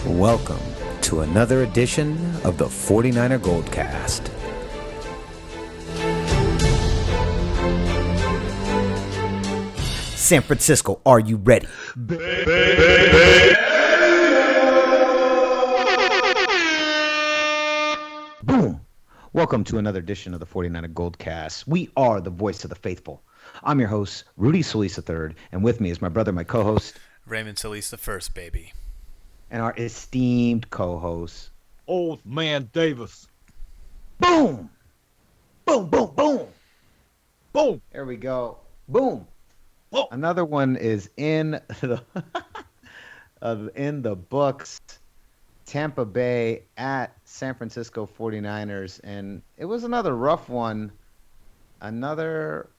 Welcome to another edition of the 49er GoldCast. San Francisco, are you ready? Boom! Welcome to another edition of the 49er GoldCast. We are the voice of the faithful. I'm your host, Rudy Solis III, and with me is my brother, my co-host, Raymond Solis the first, baby. And our esteemed co-host, Old Man Davis. Boom! Boom, boom, boom! Boom! There we go. Boom! Oh. Another one is in the Bucs, Tampa Bay at San Francisco 49ers, and it was another rough one. Another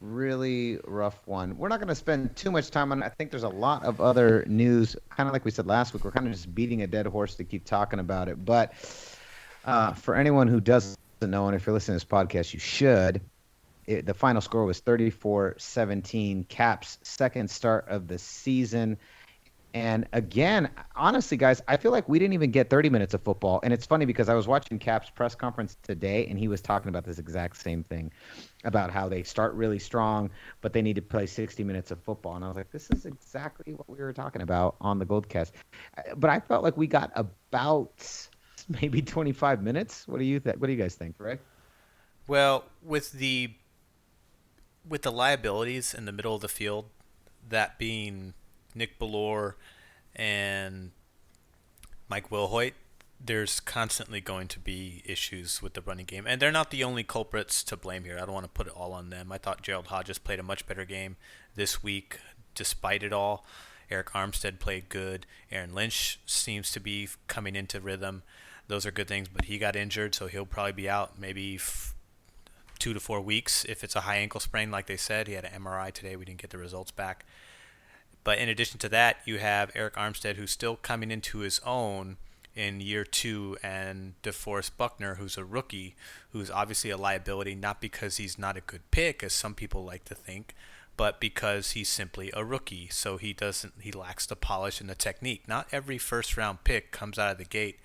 really rough one. We're not going to spend too much time on it. I think there's a lot of other news. Kind of like we said last week, we're kind of just beating a dead horse to keep talking about it. But for anyone who doesn't know, and if you're listening to this podcast, you should. The final score was 34-17, Cap's second start of the season. And again, honestly, guys, I feel like we didn't even get 30 minutes of football. And it's funny because I was watching Cap's press conference today, and he was talking about this exact same thing, about how they start really strong, but they need to play 60 minutes of football. And I was like, this is exactly what we were talking about on the GoldCast. But I felt like we got about maybe 25 minutes. What do you guys think, Greg? Well, with the liabilities in the middle of the field, that being Nick Bellore and Mike Wilhoit, there's constantly going to be issues with the running game. And they're not the only culprits to blame here. I don't want to put it all on them. I thought Gerald Hodges played a much better game this week despite it all. Eric Armstead played good. Aaron Lynch seems to be coming into rhythm. Those are good things, but he got injured, so he'll probably be out maybe 2 to 4 weeks if it's a high ankle sprain like they said. He had an MRI today. We didn't get the results back. But in addition to that, you have Eric Armstead, who's still coming into his own in year 2, and DeForest Buckner, who's a rookie, who's obviously a liability, not because he's not a good pick, as some people like to think, but because he's simply a rookie. So he lacks the polish and the technique. Not every first-round pick comes out of the gate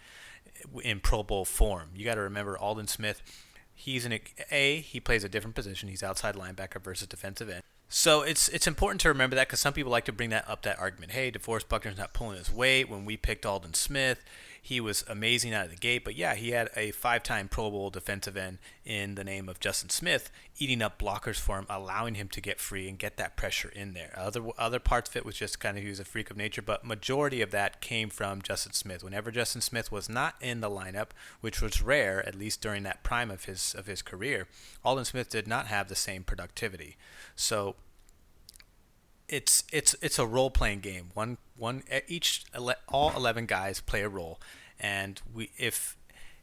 in Pro Bowl form. You got to remember Aldon Smith. He plays a different position. He's outside linebacker versus defensive end. So it's important to remember that, because some people like to bring that argument. Hey, DeForest Buckner's not pulling his weight. When we picked Aldon Smith, he was amazing out of the gate. But yeah, he had a 5-time Pro Bowl defensive end in the name of Justin Smith, eating up blockers for him, allowing him to get free and get that pressure in there. Other parts of it was just kind of, he was a freak of nature, but majority of that came from Justin Smith. Whenever Justin Smith was not in the lineup, which was rare, at least during that prime of his career, Aldon Smith did not have the same productivity. So it's a role-playing game. All 11 guys play a role, and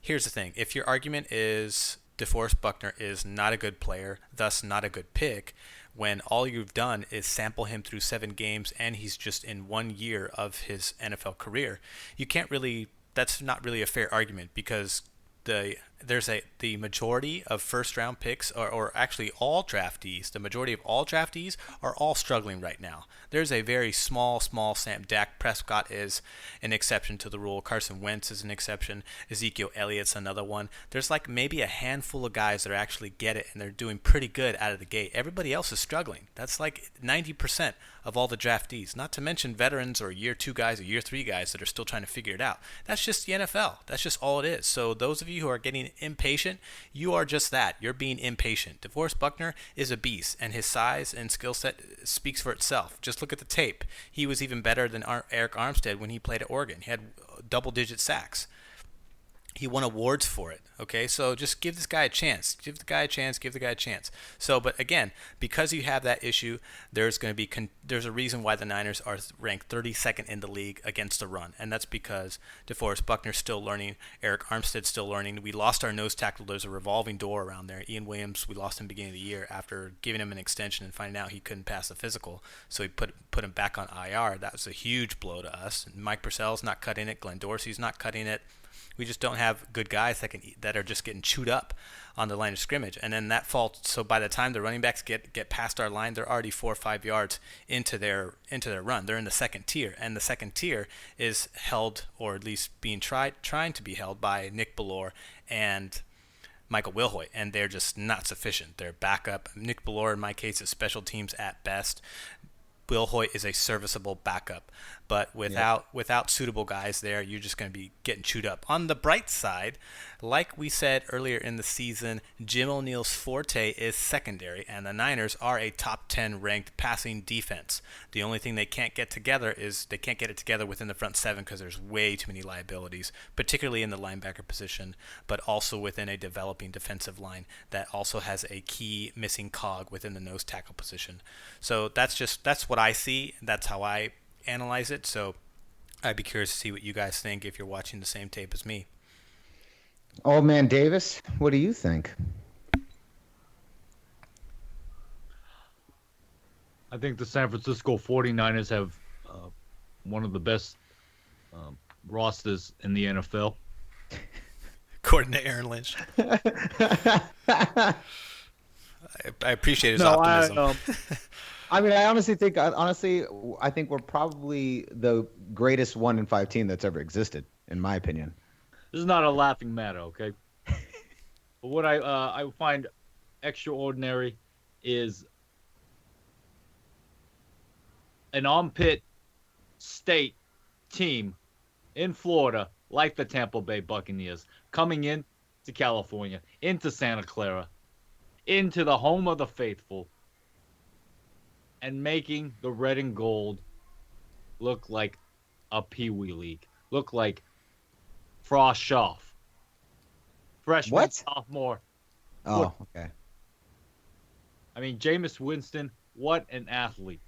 here's the thing: if your argument is DeForest Buckner is not a good player, thus not a good pick, when all you've done is sample him through 7 games and he's just in 1 year of his NFL career, that's not really a fair argument, because the majority of first-round picks, or actually all draftees, the majority of all draftees are all struggling right now. There's a very small sample. Dak Prescott is an exception to the rule. Carson Wentz is an exception. Ezekiel Elliott's another one. There's like maybe a handful of guys that actually get it, and they're doing pretty good out of the gate. Everybody else is struggling. That's like 90% of all the draftees, not to mention veterans or year 2 guys or year 3 guys that are still trying to figure it out. That's just the NFL. That's just all it is. So those of you who are getting impatient, you are just that. You're being impatient. DeForest Buckner is a beast, and his size and skill set speaks for itself. Just look at the tape. He was even better than Eric Armstead when he played at Oregon. He had double-digit sacks. He won awards for it, okay? So just give this guy a chance. Give the guy a chance. So, but again, because you have that issue, there's a reason why the Niners are ranked 32nd in the league against the run, and that's because DeForest Buckner's still learning, Eric Armstead's still learning. We lost our nose tackle. There's a revolving door around there. Ian Williams, we lost him beginning of the year after giving him an extension and finding out he couldn't pass the physical, so we put him back on IR. That was a huge blow to us. Mike Purcell's not cutting it. Glenn Dorsey's not cutting it. We just don't have good guys that are just getting chewed up on the line of scrimmage, and then that falls. So by the time the running backs get past our line, they're already 4 or 5 yards into their run. They're in the second tier, and the second tier is held, or at least being trying to be held, by Nick Bellore and Michael Wilhoit, and they're just not sufficient. They're backup. Nick Bellore, in my case, is special teams at best. Wilhoit is a serviceable backup, but without suitable guys there, you're just going to be getting chewed up. On the bright side, like we said earlier in the season, Jim O'Neill's forte is secondary, and the Niners are a top 10 ranked passing defense. The only thing they can't get together is they can't get it together within the front seven because there's way too many liabilities, particularly in the linebacker position, but also within a developing defensive line that also has a key missing cog within the nose tackle position. So that's what I see. That's how I analyze it. So I'd be curious to see what you guys think if you're watching the same tape as me. Old man Davis, what do you think? I think the San Francisco 49ers have one of the best rosters in the NFL. According to Aaron Lynch. I appreciate his optimism. I mean, I honestly think we're probably the greatest 1-5 team that's ever existed, in my opinion. This is not a laughing matter, okay? But what I find extraordinary is an armpit state team in Florida, like the Tampa Bay Buccaneers, coming in to California, into Santa Clara, into the home of the faithful, and making the red and gold look like a Pee-wee league, look like Frost Schaff. Freshman, what? sophomore. Oh, okay. I mean, Jameis Winston, what an athlete.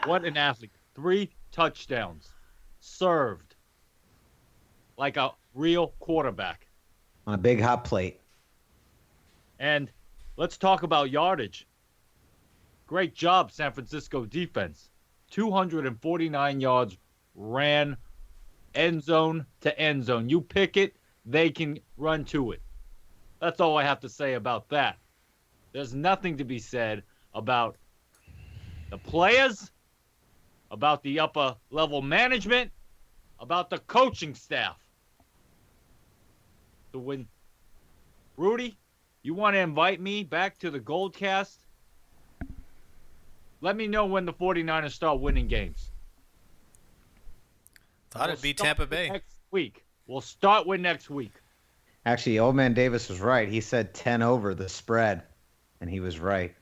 What an athlete. 3 touchdowns. Served like a real quarterback. On a big hot plate. And let's talk about yardage. Great job, San Francisco defense. 249 yards ran end zone to end zone. You pick it, they can run to it. That's all I have to say about that. There's nothing to be said about the players, about the upper level management, about the coaching staff. So when, Rudy, you want to invite me back to the GoldCast? Let me know when the 49ers start winning games. Thought it'd be Tampa Bay. Next week. We'll start with next week. Actually, old man Davis was right. He said 10 over the spread, and he was right.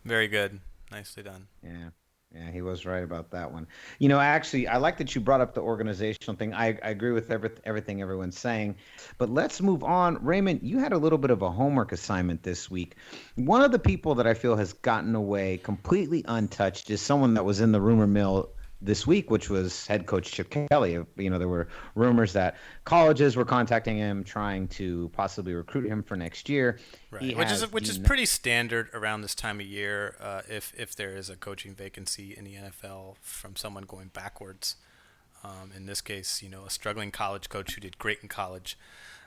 Very good. Nicely done. Yeah, he was right about that one. You know, actually, I like that you brought up the organizational thing. I agree with everything everyone's saying. But let's move on. Raymond, you had a little bit of a homework assignment this week. One of the people that I feel has gotten away completely untouched is someone that was in the rumor mill this week, which was head coach Chip Kelly. You know, there were rumors that colleges were contacting him, trying to possibly recruit him for next year. Right, which is pretty standard around this time of year. If there is a coaching vacancy in the NFL from someone going backwards, in this case, you know, a struggling college coach who did great in college,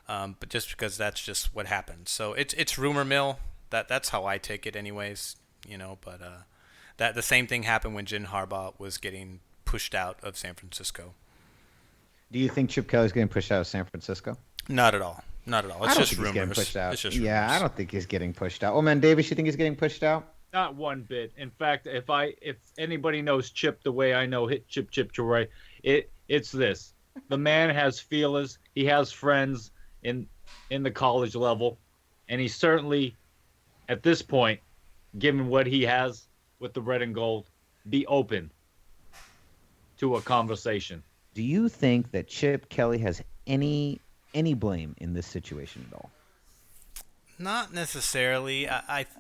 but just because that's just what happens. So it's rumor mill. That's how I take it, anyways. You know, but. That the same thing happened when Jim Harbaugh was getting pushed out of San Francisco. Do you think Chip Kelly's getting pushed out of San Francisco? Not at all. Not at all. It's just rumors. Getting pushed out. It's just rumors. I don't think he's getting pushed out. Oh man, Davis, you think he's getting pushed out? Not one bit. In fact, if anybody knows Chip the way I know hit Chip Torrey, it's this. The man has feelers. He has friends in the college level, and he certainly, at this point, given what he has with the red and gold, be open to a conversation. Do you think that Chip Kelly has any blame in this situation at all? Not necessarily.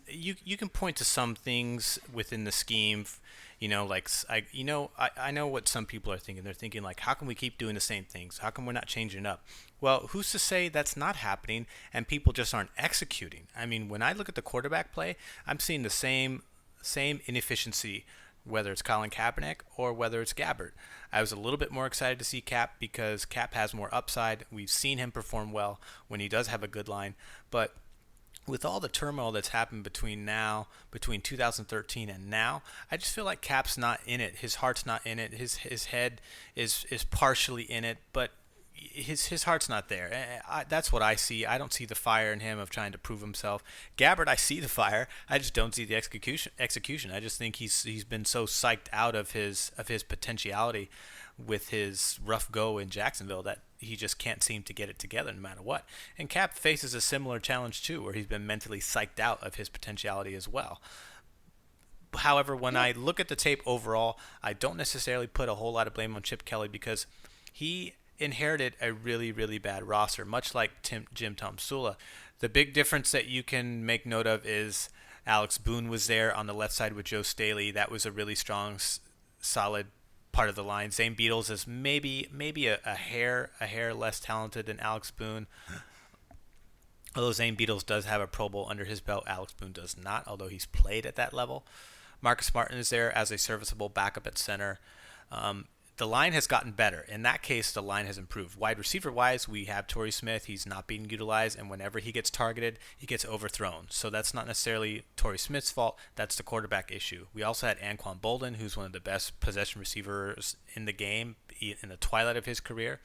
You can point to some things within the scheme, you know, like I know what some people are thinking. They're thinking like, how can we keep doing the same things? How come we're not changing it up? Well, who's to say that's not happening and people just aren't executing? I mean, when I look at the quarterback play, I'm seeing the same inefficiency whether it's Colin Kaepernick or whether it's Gabbert. I was a little bit more excited to see Cap because Cap has more upside. We've seen him perform well when he does have a good line, but with all the turmoil that's happened between 2013 and now, I just feel like Cap's not in it. His heart's not in it. His head is partially in it, but his heart's not there. That's what I see. I don't see the fire in him of trying to prove himself. Gabbert, I see the fire. I just don't see the execution. I just think he's been so psyched out of his potentiality with his rough go in Jacksonville that he just can't seem to get it together no matter what. And Cap faces a similar challenge too, where he's been mentally psyched out of his potentiality as well. However, when I look at the tape overall, I don't necessarily put a whole lot of blame on Chip Kelly because he inherited a really, really bad roster, much like Jim Tom Sula. The big difference that you can make note of is Alex Boone was there on the left side with Joe Staley. That was a really strong, solid part of the line. Zane Beadles is maybe a hair less talented than Alex Boone. Although Zane Beadles does have a Pro Bowl under his belt, Alex Boone does not, although he's played at that level. Marcus Martin is there as a serviceable backup at center. The line has gotten better. In that case, the line has improved. Wide receiver-wise, we have Torrey Smith. He's not being utilized, and whenever he gets targeted, he gets overthrown. So that's not necessarily Torrey Smith's fault. That's the quarterback issue. We also had Anquan Bolden, who's one of the best possession receivers in the game in the twilight of his career.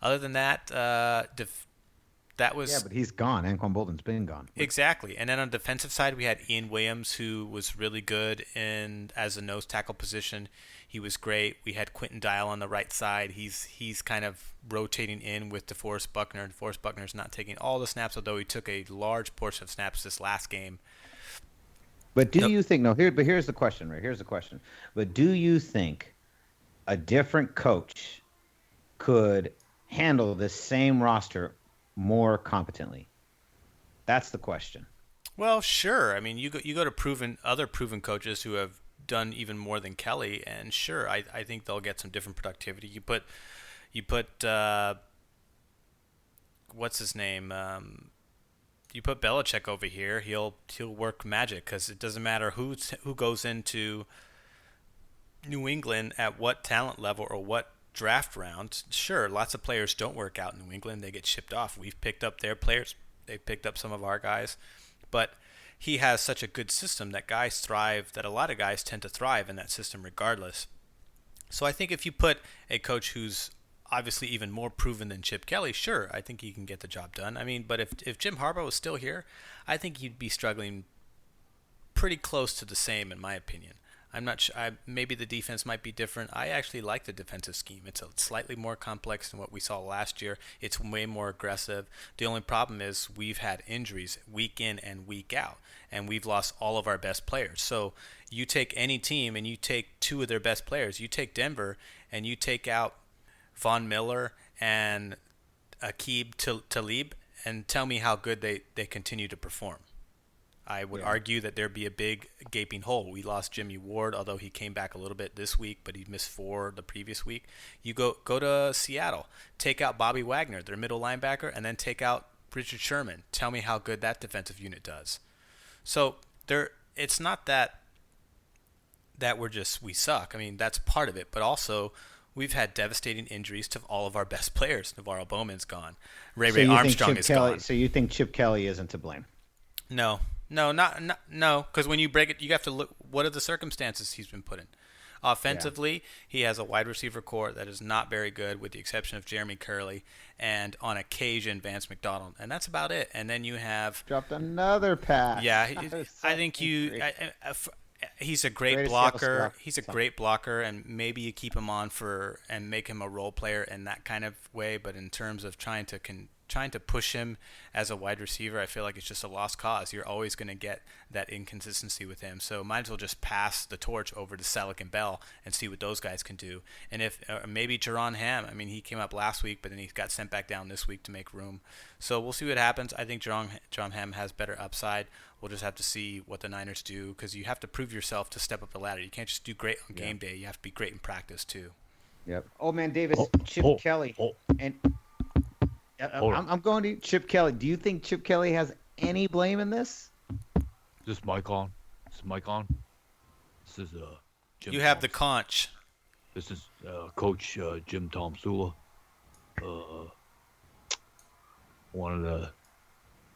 Other than that, that was... Yeah, but he's gone. Anquan Bolden's been gone. Exactly. And then on the defensive side, we had Ian Williams, who was really good as a nose tackle position. He was great. We had Quentin Dial on the right side. He's kind of rotating in with DeForest Buckner. And DeForest Buckner's not taking all the snaps, although he took a large portion of snaps this last game. But you think here's the question, right? Here's the question. But do you think a different coach could handle this same roster more competently? That's the question. Well, sure. I mean, you go to other proven coaches who have done even more than Kelly, and sure, I think they'll get some different productivity. You put what's his name? You put Belichick over here, he'll work magic because it doesn't matter who goes into New England at what talent level or what draft round. Sure, lots of players don't work out in New England; they get shipped off. We've picked up their players; they've picked up some of our guys, but he has such a good system that guys thrive, that a lot of guys tend to thrive in that system regardless. So I think if you put a coach who's obviously even more proven than Chip Kelly, sure, I think he can get the job done. I mean, but if Jim Harbaugh was still here, I think he'd be struggling pretty close to the same, in my opinion. I'm not sure. Maybe the defense might be different. I actually like the defensive scheme. It's slightly more complex than what we saw last year. It's way more aggressive. The only problem is we've had injuries week in and week out, and we've lost all of our best players. So you take any team and you take two of their best players. You take Denver and you take out Von Miller and Aqib Talib and tell me how good they continue to perform. I would argue that there'd be a big gaping hole. We lost Jimmy Ward, although he came back a little bit this week, but he missed 4 the previous week. You go to Seattle, take out Bobby Wagner, their middle linebacker, and then take out Richard Sherman. Tell me how good that defensive unit does. So it's not that we suck. I mean, that's part of it, but also we've had devastating injuries to all of our best players. Navarro Bowman's gone. Ray Armstrong is gone. So you think Chip Kelly isn't to blame? No, because when you break it, you have to look, what are the circumstances he's been put in? Offensively, he has a wide receiver core that is not very good, with the exception of Jeremy Curley and on occasion Vance McDonald, and that's about it. And then you have dropped another pass. Yeah, I think he's a great blocker. He's a great blocker, and maybe you keep him on and make him a role player in that kind of way. But in terms of trying to push him as a wide receiver, I feel like it's just a lost cause. You're always going to get that inconsistency with him. So might as well just pass the torch over to Selleck and Bell and see what those guys can do. And if maybe Jerron Ham, I mean, he came up last week, but then he got sent back down this week to make room. So we'll see what happens. I think Jerron Ham has better upside. We'll just have to see what the Niners do, because you have to prove yourself to step up the ladder. You can't just do great on game day. You have to be great in practice too. Yep. Oh man, Davis, Chip Kelly, and I'm going to Chip Kelly. Do you think Chip Kelly has any blame in this? Is this mic on? Is this mic on? This is Jim You have Tom. the conch. This is Coach Jim Tom Sula. Wanted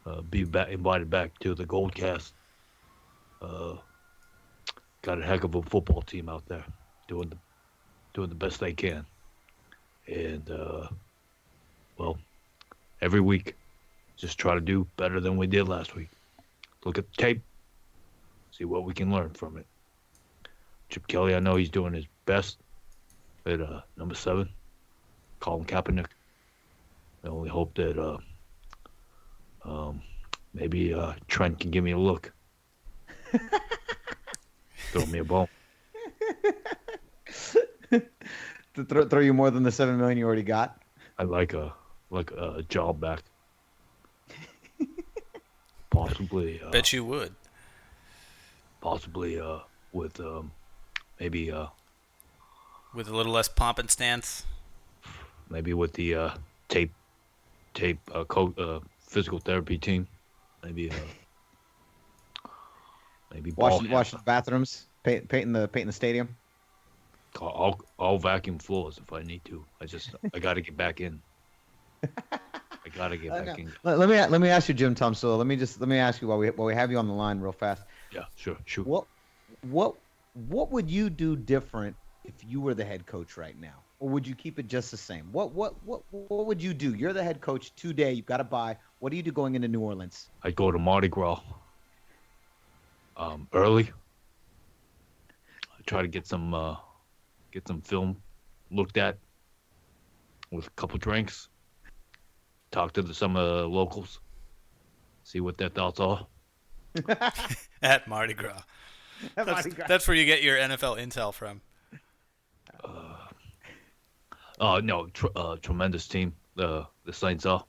to be invited back to the GoldCast. Got a heck of a football team out there, doing the best they can, and well, every week, just try to do better than we did last week. Look at the tape, see what we can learn from it. Chip Kelly, I know he's doing his best at number 7, Colin Kaepernick. I only hope that maybe Trent can give me a look. Throw me a bone. To throw you more than the $7 million you already got. I like a job back. Possibly. Bet you would. Possibly with maybe With a little less pomp and stance. maybe with the tape physical therapy team. Maybe Washing the bathrooms, painting the stadium. I'll vacuum floors if I need to. I got to get back in. I got to get back in. Let me ask you, Jim Tom Sula. Let me ask you while we have you on the line real fast. Yeah, sure, shoot. What would you do different if you were the head coach right now, or would you keep it just the same? What would you do? You're the head coach today. You've got to buy. What do you do going into New Orleans? I'd go to Mardi Gras early. I try to get some film looked at with a couple drinks. Talk to some of the locals. See what their thoughts are. At Mardi Gras. That's where you get your NFL intel from. No, tremendous team. The Saints are.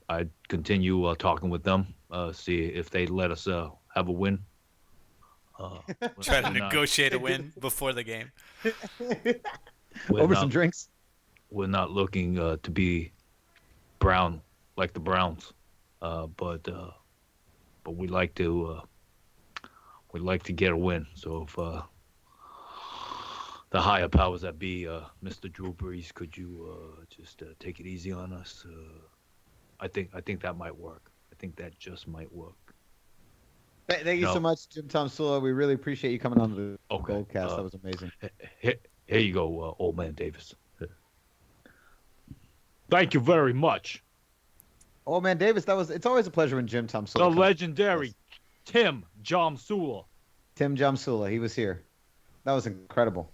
I'd continue talking with them. See if they let us have a win. Try to negotiate a win before the game. Over some drinks. We're not looking to be brown like the Browns, but we like to get a win. So if the higher powers that be, Mr. Drew Brees, could you just take it easy on us? I think that might work. I think that just might work. Thank you so much, Jim Tom Sula. We really appreciate you coming on the GoldCast. That was amazing. Here you go, old man Davis. Thank you very much. Old man Davis, it's always a pleasure when Jim Tom Sula. The legendary Tim Jamsula. Tim Jamsula, he was here. That was incredible.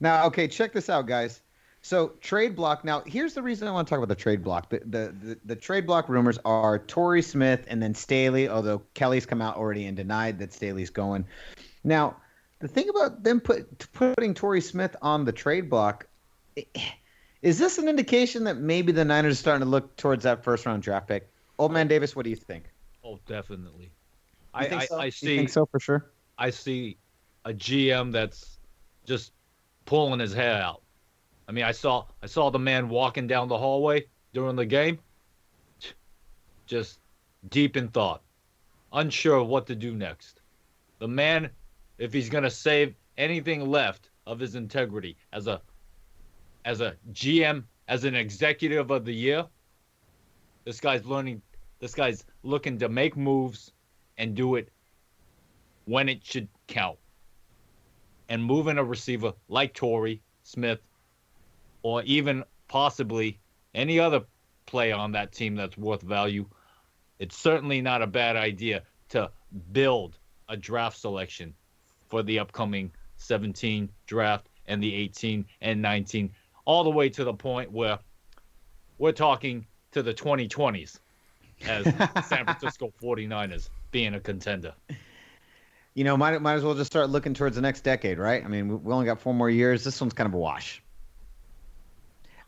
Now, okay, check this out, guys. So trade block. Now, here's the reason I want to talk about the trade block. The trade block rumors are Torrey Smith and then Staley, although Kelly's come out already and denied that Staley's going. Now, the thing about them putting Torrey Smith on the trade block, is this an indication that maybe the Niners are starting to look towards that first-round draft pick? Old man Davis, what do you think? Oh, definitely. You think so? I You see. think so for sure? I see a GM that's just pulling his hair out. I mean, I saw the man walking down the hallway during the game, just deep in thought, unsure of what to do next. The man, if he's gonna save anything left of his integrity as a GM, as an executive of the year, this guy's looking to make moves and do it when it should count. And moving a receiver like Torrey Smith, or even possibly any other player on that team that's worth value, it's certainly not a bad idea to build a draft selection for the upcoming 17 draft and the 18 and 19, all the way to the point where we're talking to the 2020s as San Francisco 49ers being a contender. You know, might as well just start looking towards the next decade, right? I mean, we only got 4 more years. This one's kind of a wash.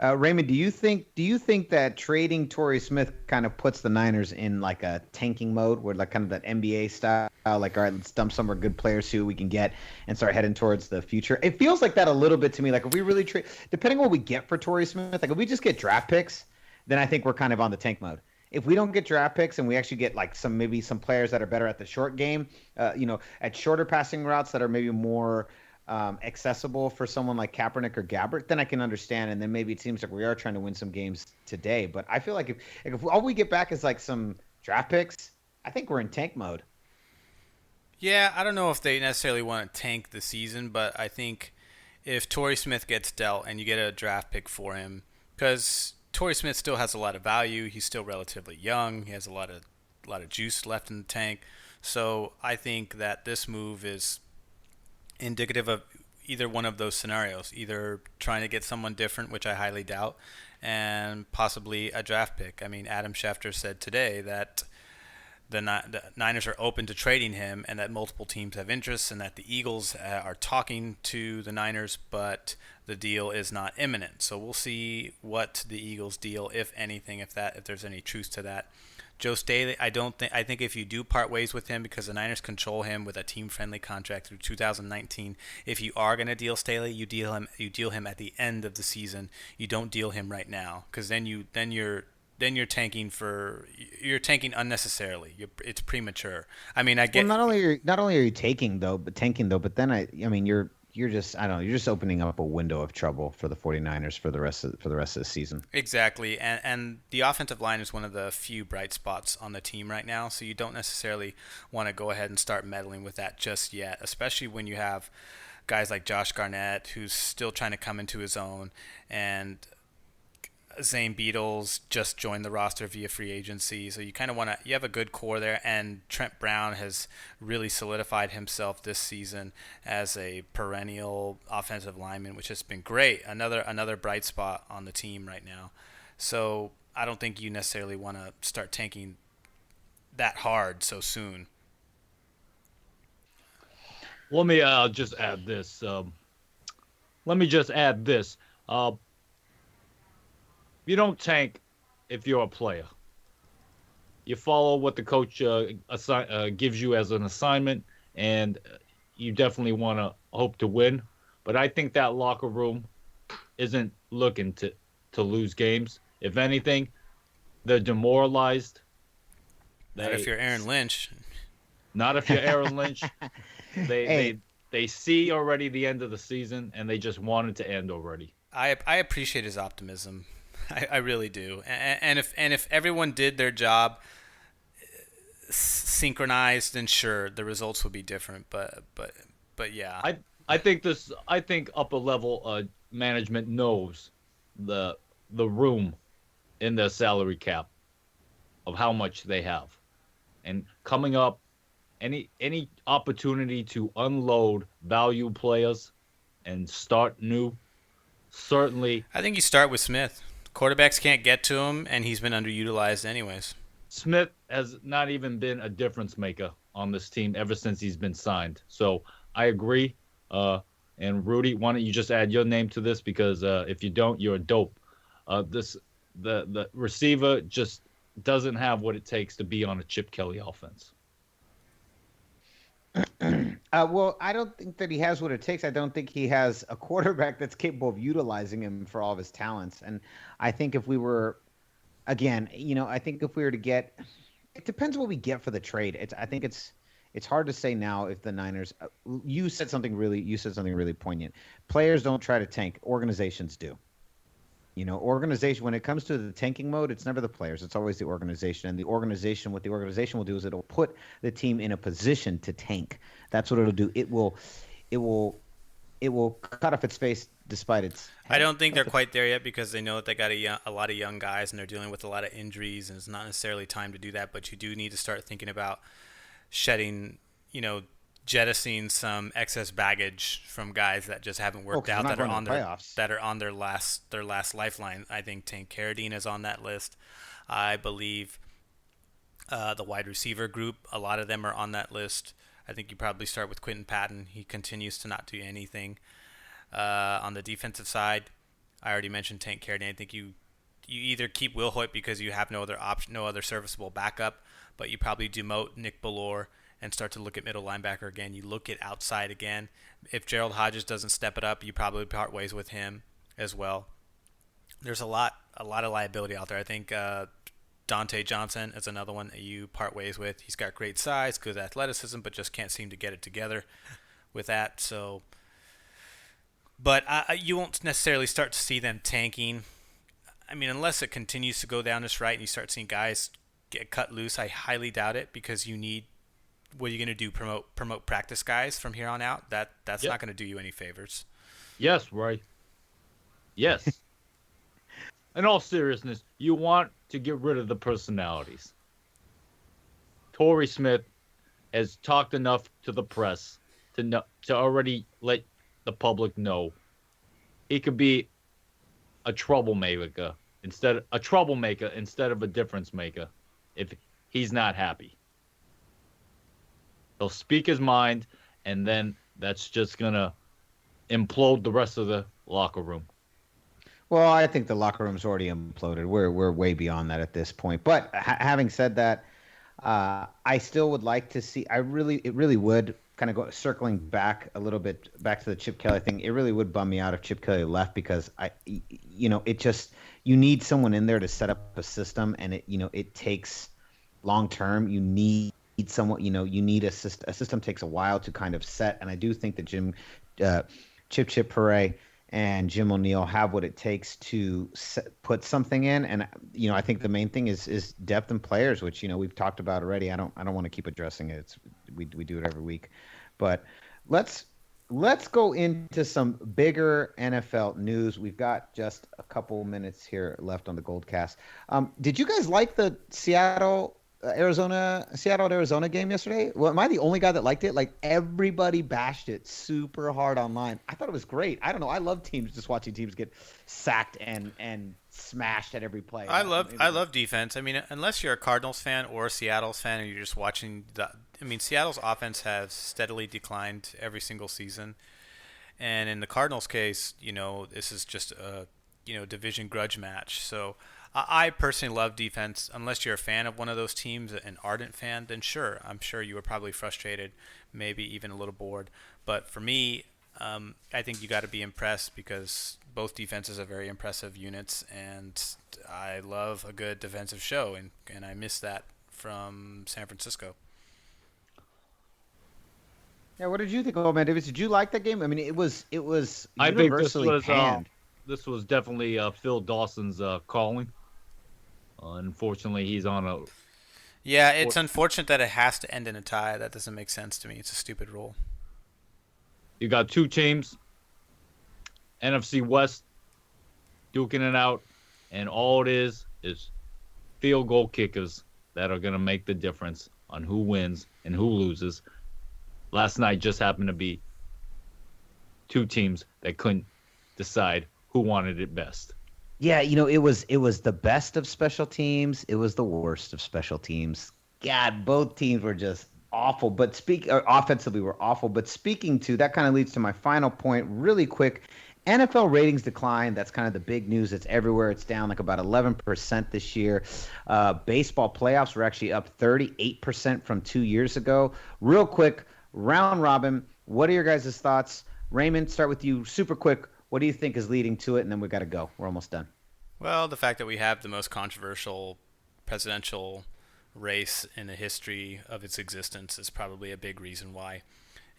Raymond, do you think that trading Torrey Smith kind of puts the Niners in like a tanking mode, where like kind of that NBA style, like, all right, let's dump some of our good players, see what we can get, and start heading towards the future? It feels like that a little bit to me. Like if we really trade, depending on what we get for Torrey Smith, like if we just get draft picks, then I think we're kind of on the tank mode. If we don't get draft picks and we actually get like maybe some players that are better at the short game, at shorter passing routes that are maybe more accessible for someone like Kaepernick or Gabbert, then I can understand. And then maybe it seems like we are trying to win some games today. But I feel like if all we get back is like some draft picks, I think we're in tank mode. Yeah, I don't know if they necessarily want to tank the season, but I think if Torrey Smith gets dealt and you get a draft pick for him, because Torrey Smith still has a lot of value, he's still relatively young, he has a lot of juice left in the tank. So I think that this move is indicative of either one of those scenarios, either trying to get someone different, which I highly doubt, and possibly a draft pick. I mean, Adam Schefter said today that the Niners are open to trading him and that multiple teams have interests and that the Eagles are talking to the Niners, but the deal is not imminent. So we'll see what the Eagles deal, if anything, if there's any truth to that. Joe Staley, I think if you do part ways with him because the Niners control him with a team-friendly contract through 2019, if you are going to deal Staley, you deal him at the end of the season. You don't deal him right now because then you're tanking unnecessarily. It's premature. I mean, I Well, get not only are you tanking though, but then I mean you're just I don't know, you're just opening up a window of trouble for the 49ers for the rest of the season. exactly, and the offensive line is one of the few bright spots on the team right now. So you don't necessarily want to go ahead and start meddling with that just yet, especially when you have guys like Josh Garnett who's still trying to come into his own, and Zane Beadles just joined the roster via free agency, so you kind of you have a good core there, and Trent Brown has really solidified himself this season as a perennial offensive lineman, which has been great. Another bright spot on the team right now. So I don't think you necessarily want to start tanking that hard so soon. Let me just add this. Let me just add this. You don't tank if you're a player. You follow what the coach gives you as an assignment, and you definitely want to hope to win. But I think that locker room isn't looking to lose games. If anything, they're demoralized. Not if They you're Aaron Lynch. not if you're Aaron Lynch. They Hey, they they see already the end of the season, and they just want it to end already. I appreciate his optimism. I really do. And if everyone did their job synchronized, then sure, the results would be different. But yeah, I think upper level management knows the the room in their salary cap of how much they have, and coming up, any opportunity to unload value players and start new, certainly. I think you start with Smith. Quarterbacks can't get to him, and he's been underutilized anyways. Smith has not even been a difference maker on this team ever since he's been signed. So I agree. And Rudy, why don't you just add your name to this? Because if you don't, you're a dope. This the receiver just doesn't have what it takes to be on a Chip Kelly offense. well, I don't think that he has what it takes. I don't think he has a quarterback that's capable of utilizing him for all of his talents. And I think if we were, again, I think if we were to get, it depends what we get for the trade. I think it's hard to say now if the Niners. You said something really poignant. Players don't try to tank. Organizations do. Organization, when it comes to the tanking mode, it's never the players, it's always the organization. And what the organization will do is it'll put the team in a position to tank. That's what it'll do. It will cut off its face despite its I head. don't think they're quite there yet because they know that they got a lot of young guys and they're dealing with a lot of injuries, and it's not necessarily time to do that. But you do need to start thinking about shedding, jettisoning some excess baggage from guys that just haven't worked 'Cause we're out, not that are going to on the their playoffs. that are on their last lifeline. I think Tank Carradine is on that list. I believe the wide receiver group, a lot of them are on that list. I think you probably start with Quentin Patton. He continues to not do anything. On the defensive side, I already mentioned Tank Carradine. I think you either keep Will Hoyt because you have no other option, no other serviceable backup, but you probably demote Nick Ballore and start to look at middle linebacker again. You look at outside again. If Gerald Hodges doesn't step it up, you probably part ways with him as well. There's a lot of liability out there. I think Dante Johnson is another one that you part ways with. He's got great size, good athleticism, but just can't seem to get it together with that. So but you won't necessarily start to see them tanking. I mean, unless it continues to go down this right and you start seeing guys get cut loose, I highly doubt it because you need. What are you going to do? Promote practice guys from here on out? That's Yep. not going to do you any favors. Yes, Ray. Yes. In all seriousness, you want to get rid of the personalities. Torrey Smith has talked enough to the press to already let the public know he could be a troublemaker instead of a difference maker if he's not happy. He'll speak his mind, and then that's just gonna implode the rest of the locker room. Well, I think the locker room's already imploded. We're way beyond that at this point. But having said that, I still would like to see. It really would kind of go circling back a little bit back to the Chip Kelly thing. It really would bum me out if Chip Kelly left because it just you need someone in there to set up a system, and it takes long term. You need someone. You need a system. A system takes a while to kind of set, and I do think that Chip Purray and Jim O'Neill have what it takes to put something in. And I think the main thing is depth in players, which we've talked about already. I don't want to keep addressing it. We do it every week, but let's go into some bigger NFL news. We've got just a couple minutes here left on the GoldCast. Did you guys like the Seattle Arizona game yesterday? Well, am I the only guy that liked it? Like everybody bashed it super hard online. I thought it was great. I don't know. I love just watching teams get sacked and smashed at every play. I love defense. I mean, unless you're a Cardinals fan or a Seattle's fan, and you're just watching Seattle's offense has steadily declined every single season, and in the Cardinals' case, this is just a division grudge match. So I personally love defense. Unless you're a fan of one of those teams, an ardent fan, then sure, I'm sure you were probably frustrated, maybe even a little bored. But for me, I think you got to be impressed because both defenses are very impressive units, and I love a good defensive show, and I miss that from San Francisco. Yeah, what did you think, man, Davis? Did you like that game? I mean, it was I think universally panned. this was definitely Phil Dawson's calling. Unfortunately, he's on a. Yeah, it's unfortunate that it has to end in a tie. That doesn't make sense to me. It's a stupid rule. You got two teams, NFC West, duking it out, and all it is field goal kickers that are going to make the difference on who wins and who loses. Last night just happened to be two teams that couldn't decide who wanted it best. Yeah, it was the best of special teams. It was the worst of special teams. God, both teams were just awful. But offensively were awful. But speaking to that, kind of leads to my final point, really quick. NFL ratings decline. That's kind of the big news. It's everywhere. It's down like about 11% this year. Baseball playoffs were actually up 38% from 2 years ago. Real quick, round robin. What are your guys' thoughts? Raymond, start with you. Super quick. What do you think is leading to it? And then we got to go. We're almost done. Well, the fact that we have the most controversial presidential race in the history of its existence is probably a big reason why.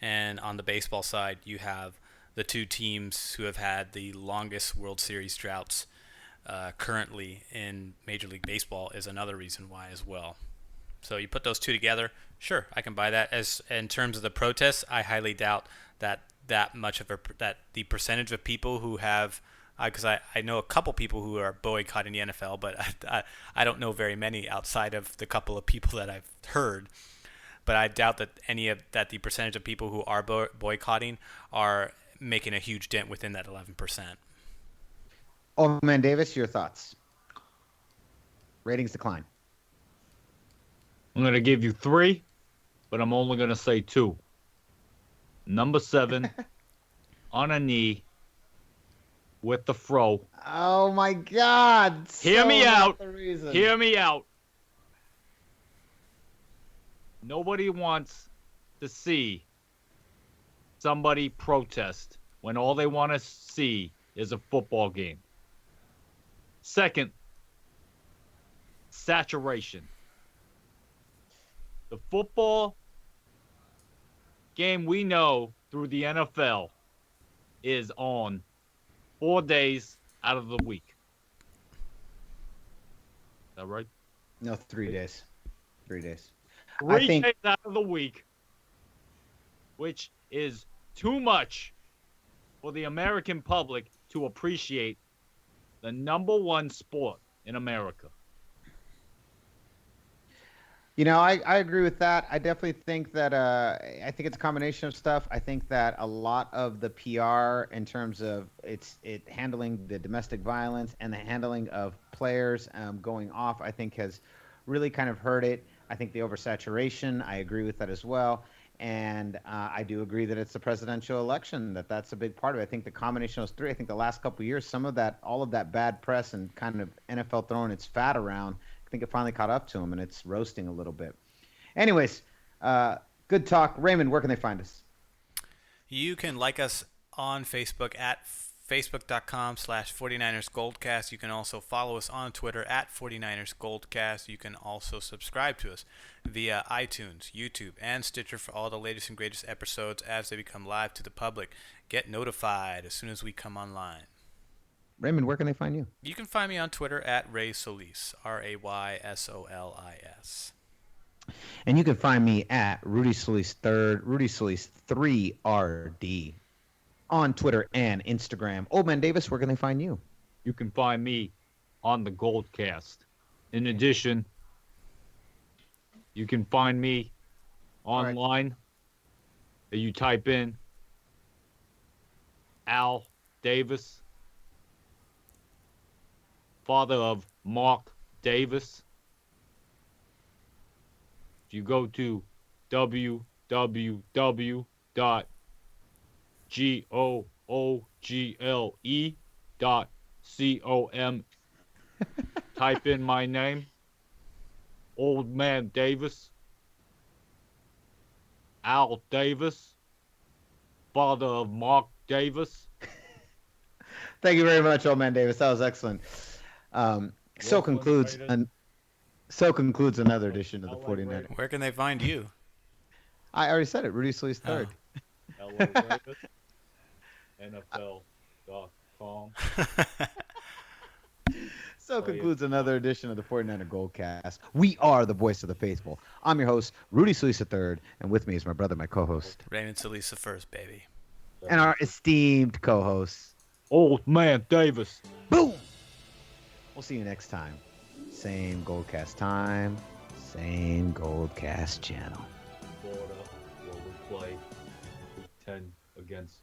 And on the baseball side, you have the two teams who have had the longest World Series droughts currently in Major League Baseball is another reason why as well. So you put those two together, sure, I can buy that. As in terms of the protests, I highly doubt that the percentage of people who have, because I know a couple people who are boycotting the NFL, but I don't know very many outside of the couple of people that I've heard. But I doubt that the percentage of people who are boycotting are making a huge dent within that 11%. Oh man, Davis, your thoughts? Ratings decline. I'm going to give you 3, but I'm only going to say 2. Number 7, on a knee, with the fro. Oh my God! Hear me out. Hear me out. Nobody wants to see somebody protest when all they want to see is a football game. Second, saturation. The football game we know through the NFL is on 4 days out of the week. Is that right? No, 3 days. 3 days. I 3 think days out of the week, which is too much for the American public to appreciate the number one sport in America. I agree with that. I definitely think that I think it's a combination of stuff. I think that a lot of the PR in terms of it handling the domestic violence and the handling of players going off, I think has really kind of hurt it. I think the oversaturation, I agree with that as well. And I do agree that it's the presidential election, that's a big part of it. I think the combination of those three, I think the last couple of years, all of that bad press and kind of NFL throwing its fat around, I think it finally caught up to him and it's roasting a little bit. Anyways, good talk. Raymond, where can they find us? You can like us on Facebook at facebook.com/49ersgoldcast. You can also follow us on Twitter at 49ersgoldcast. You can also subscribe to us via iTunes, YouTube, and Stitcher for all the latest and greatest episodes as they become live to the public. Get notified as soon as we come online. Raymond, where can they find you? You can find me on Twitter at Ray Solis, RaySolis. And you can find me at Rudy Solis third, Rudy Solis 3RD on Twitter and Instagram. Old Man Davis, where can they find you? You can find me on the GoldCast. In addition, you can find me online. You type in Al Davis, father of Mark Davis. If you go to www.google.com, type in my name, Old Man Davis, Al Davis, father of Mark Davis. Thank you very much, Old Man Davis. That was excellent. So concludes another edition of the 49. Where can they find you? I already said it. Rudy Solis third. NFL.com. So concludes another edition of the 49er Goldcast. We are the voice of the faithful. I'm your host, Rudy Solis III, and with me is my brother, my co-host, Raymond Solis first, baby. and our esteemed co-host, Old Man Davis. Boom! We'll see you next time. Same Goldcast time, same Goldcast channel. Florida, where we play Week 10 against